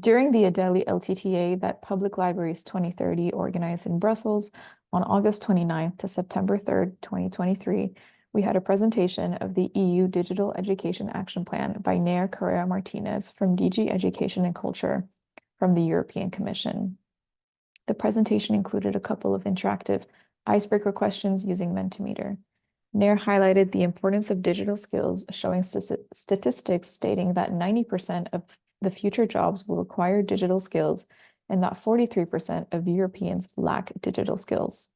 During the ADELE LTTA that Public Libraries 2030 organized in Brussels on August 29th to September 3rd, 2023, we had a presentation of the EU Digital Education Action Plan by Nair Correa Martinez from DG Education and Culture from the European Commission. The presentation included a couple of interactive icebreaker questions using Mentimeter. Nair highlighted the importance of digital skills, showing statistics stating that 90% of the future jobs will require digital skills and that 43% of Europeans lack digital skills.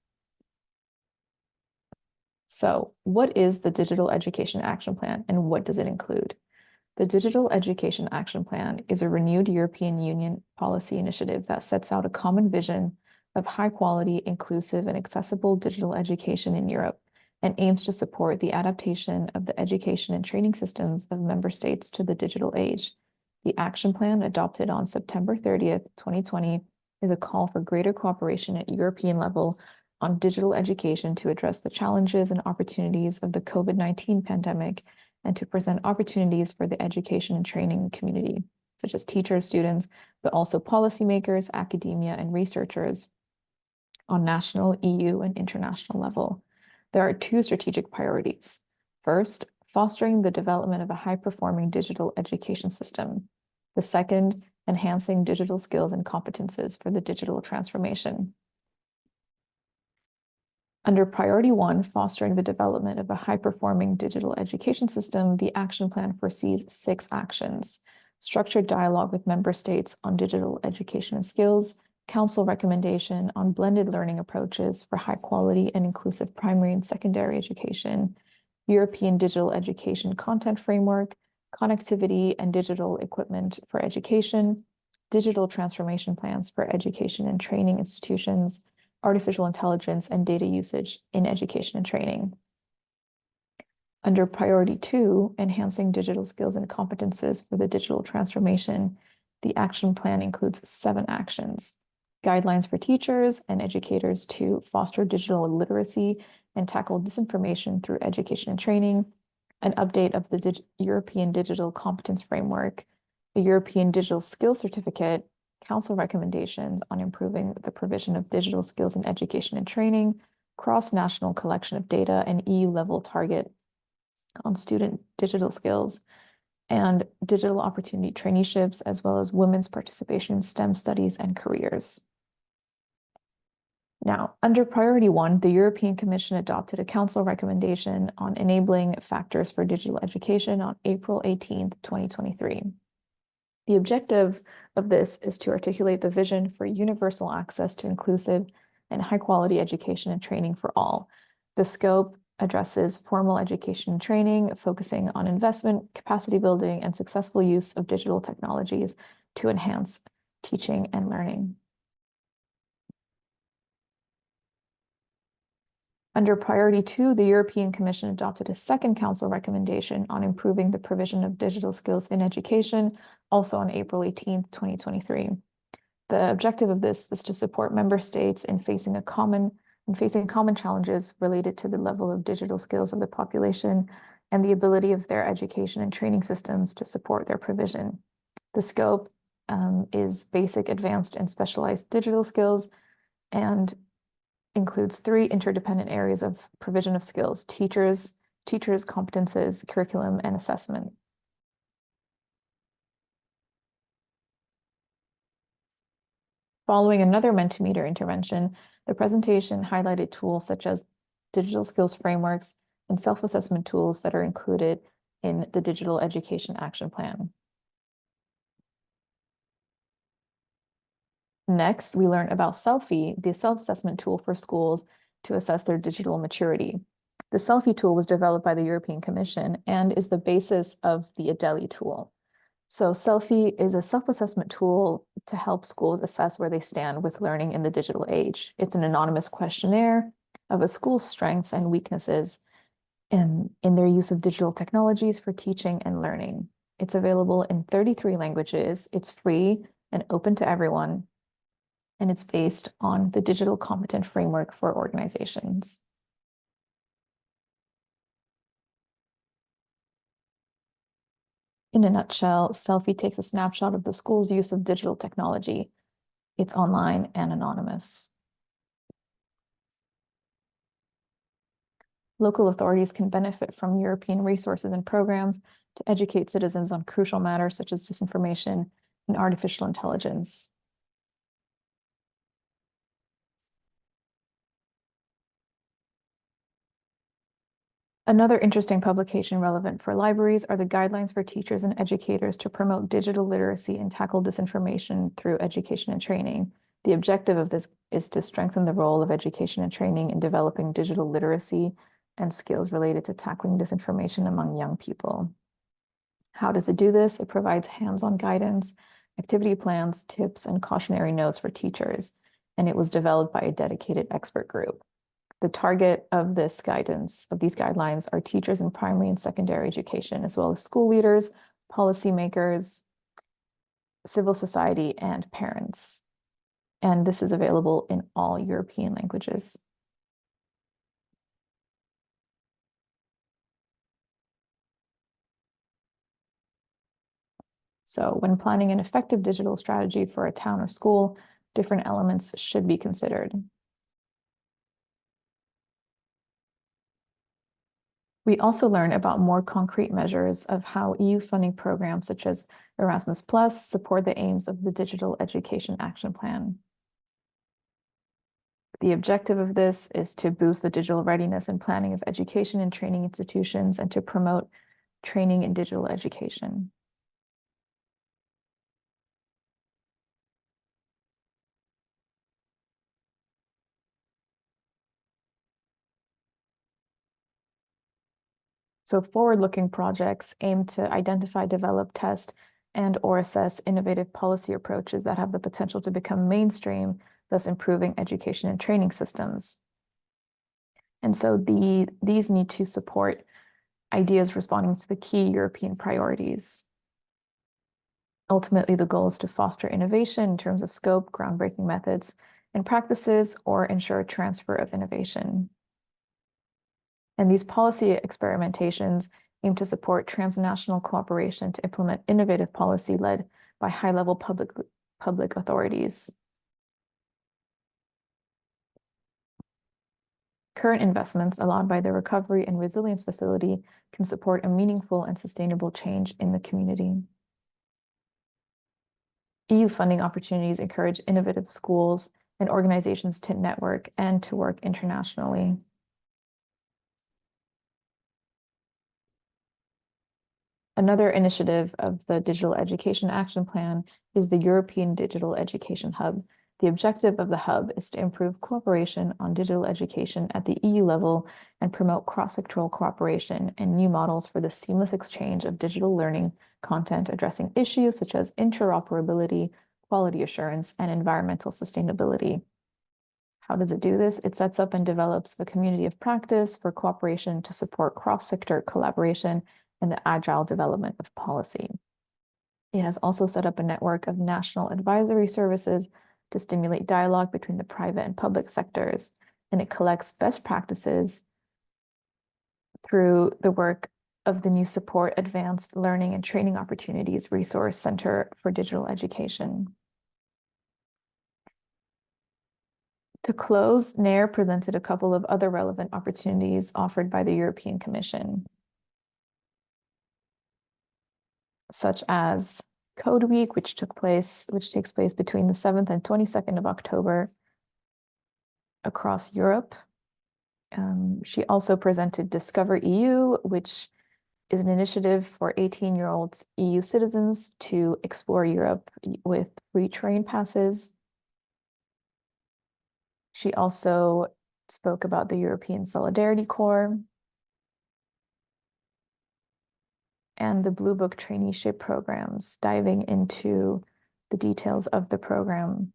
So, what is the Digital Education Action Plan and what does it include? The Digital Education Action Plan is a renewed European Union policy initiative that sets out a common vision of high-quality, inclusive, and accessible digital education in Europe and aims to support the adaptation of the education and training systems of member states to the digital age. The action plan, adopted on September 30th, 2020, is a call for greater cooperation at European level on digital education to address the challenges and opportunities of the COVID-19 pandemic and to present opportunities for the education and training community, such as teachers, students, but also policymakers, academia, and researchers on national, EU, and international level. There are two strategic priorities. First, fostering the development of a high-performing digital education system. The second, enhancing digital skills and competences for the digital transformation. Under Priority 1, fostering the development of a high-performing digital education system, the action plan foresees 6 actions: structured dialogue with member states on digital education and skills, Council recommendation on blended learning approaches for high-quality and inclusive primary and secondary education, European digital education content framework, connectivity and digital equipment for education, digital transformation plans for education and training institutions, artificial intelligence and data usage in education and training. Under Priority 2, enhancing digital skills and competences for the digital transformation, the action plan includes 7 actions: guidelines for teachers and educators to foster digital literacy and tackle disinformation through education and training, an update of the European Digital Competence Framework, a European Digital Skills Certificate, Council recommendations on improving the provision of digital skills in education and training, cross-national collection of data, and EU-level target on student digital skills, and digital opportunity traineeships, as well as women's participation in STEM studies and careers. Now, under Priority 1, the European Commission adopted a Council recommendation on enabling factors for digital education on April 18th, 2023. The objective of this is to articulate the vision for universal access to inclusive and high-quality education and training for all. The scope addresses formal education and training, focusing on investment, capacity building, and successful use of digital technologies to enhance teaching and learning. Under Priority 2, the European Commission adopted a second Council recommendation on improving the provision of digital skills in education, also on April 18th, 2023. The objective of this is to support member states in facing common challenges related to the level of digital skills of the population and the ability of their education and training systems to support their provision. The scope is basic, advanced, and specialized digital skills, and includes 3 interdependent areas of provision of skills: teachers, competences, curriculum, and assessment. Following another Mentimeter intervention, the presentation highlighted tools such as digital skills frameworks and self-assessment tools that are included in the Digital Education Action Plan. Next, we learn about Selfie, the self-assessment tool for schools to assess their digital maturity. The Selfie tool was developed by the European Commission and is the basis of the ADELE tool. So Selfie is a self-assessment tool to help schools assess where they stand with learning in the digital age. It's an anonymous questionnaire of a school's strengths and weaknesses in their use of digital technologies for teaching and learning. It's available in 33 languages. It's free and open to everyone, and it's based on the Digital Competent Framework for organizations. In a nutshell, Selfie takes a snapshot of the school's use of digital technology. It's online and anonymous. Local authorities can benefit from European resources and programs to educate citizens on crucial matters such as disinformation and artificial intelligence. Another interesting publication relevant for libraries are the guidelines for teachers and educators to promote digital literacy and tackle disinformation through education and training. The objective of this is to strengthen the role of education and training in developing digital literacy and skills related to tackling disinformation among young people. How does it do this? It provides hands-on guidance, activity plans, tips, and cautionary notes for teachers, and it was developed by a dedicated expert group. The target of this guidance, of these guidelines, are teachers in primary and secondary education, as well as school leaders, policymakers, civil society, and parents. And this is available in all European languages. So when planning an effective digital strategy for a town or school, different elements should be considered. We also learn about more concrete measures of how EU funding programs such as Erasmus Plus support the aims of the Digital Education Action Plan. The objective of this is to boost the digital readiness and planning of education and training institutions and to promote training in digital education. So forward-looking projects aim to identify, develop, test, and or assess innovative policy approaches that have the potential to become mainstream, thus improving education and training systems. And so these need to support ideas responding to the key European priorities. Ultimately, the goal is to foster innovation in terms of scope, groundbreaking methods, and practices, or ensure transfer of innovation. And these policy experimentations aim to support transnational cooperation to implement innovative policy led by high-level public authorities. Current investments allowed by the Recovery and Resilience Facility can support a meaningful and sustainable change in the community. EU funding opportunities encourage innovative schools and organizations to network and to work internationally. Another initiative of the Digital Education Action Plan is the European Digital Education Hub. The objective of the hub is to improve cooperation on digital education at the EU level and promote cross-sectoral cooperation and new models for the seamless exchange of digital learning content addressing issues such as interoperability, quality assurance, and environmental sustainability. How does it do this? It sets up and develops a community of practice for cooperation to support cross-sector collaboration and the agile development of policy. It has also set up a network of national advisory services to stimulate dialogue between the private and public sectors, and it collects best practices through the work of the new Support Advanced Learning and Training Opportunities Resource Center for Digital Education. To close, NAIR presented a couple of other relevant opportunities offered by the European Commission, such as Code Week, which takes place between the 7th and 22nd of October across Europe. She also presented Discover EU, which is an initiative for 18-year-old EU citizens to explore Europe with free train passes. She also spoke about the European Solidarity Corps and the Blue Book traineeship programs, diving into the details of the program.